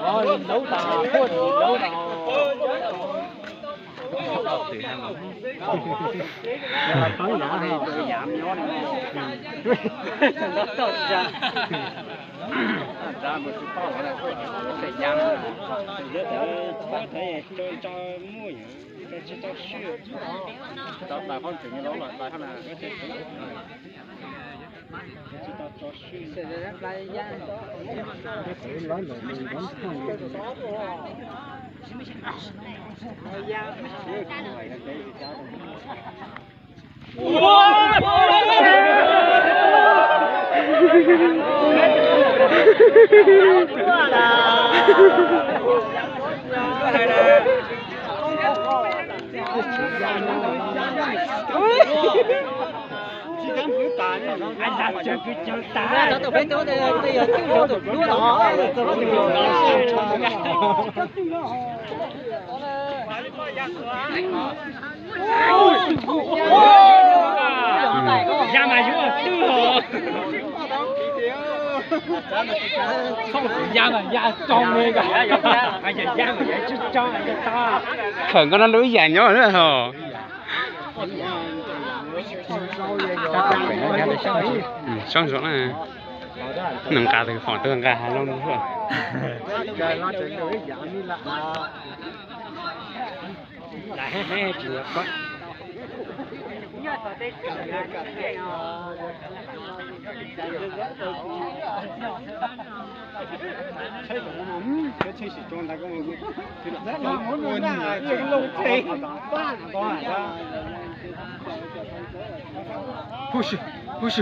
Rồi đấu tàu, đấu tàu. Thì hai lần. Là tới giả thì tôi giảm nhón. Nó tốt ra. Ra một chút to là phải giảm. Có thể cho mua những cái chỉ cho xưa. Đó là con chừng như đó là lại hơn là cái thể chỉ cho xưa. Sẽ lại giá. Cái nói là mình vẫn không được. Anh làm cho cái chân ta. Đó tụi bên đó bây giờ tiêu số tụi lúa đó. Ra mà chú tư hồ. Không ra mà ra con nghe cả. Bây giờ ra mà vậy chứ cho người ta. Thường có nó lưới vàng nhớ nữa hả? Xong rồi nè. Nâng cao thì phỏng tương cả hai luôn rồi. Lại hết chưa có. Push, push.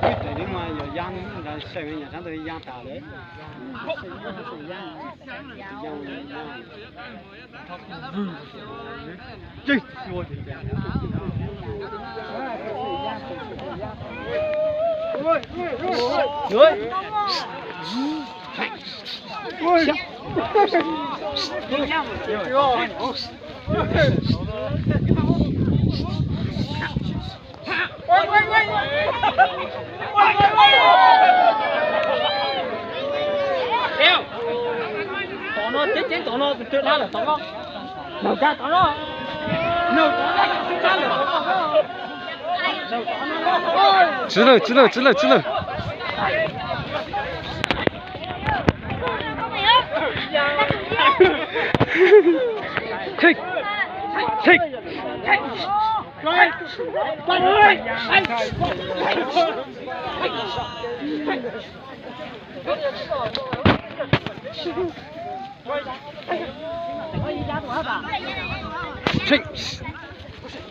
Để đi mà giờ giang là xây nhà sáng tới giang tàu đấy. Chơi. Nó chết tụi nó tự ra là tụi nó đầu ra tụi nó đầu ra là直了，直了，直了，直了。Take, take. Take.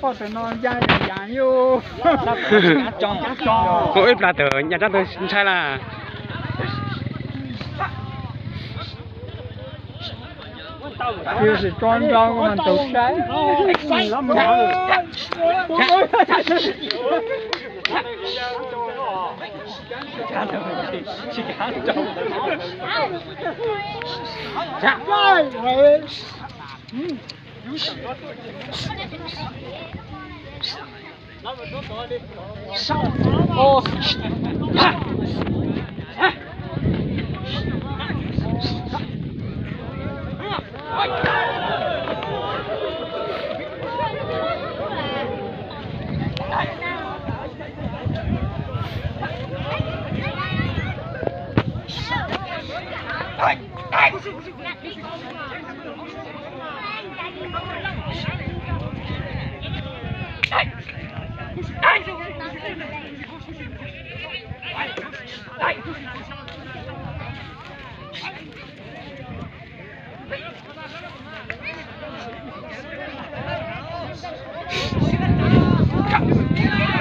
Có thể nói ra là vô. Cô ít là từ nhà ra tôi sai là. Yêu sự tròn tròn của mình tụt sáng. Lắm rồi.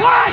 What?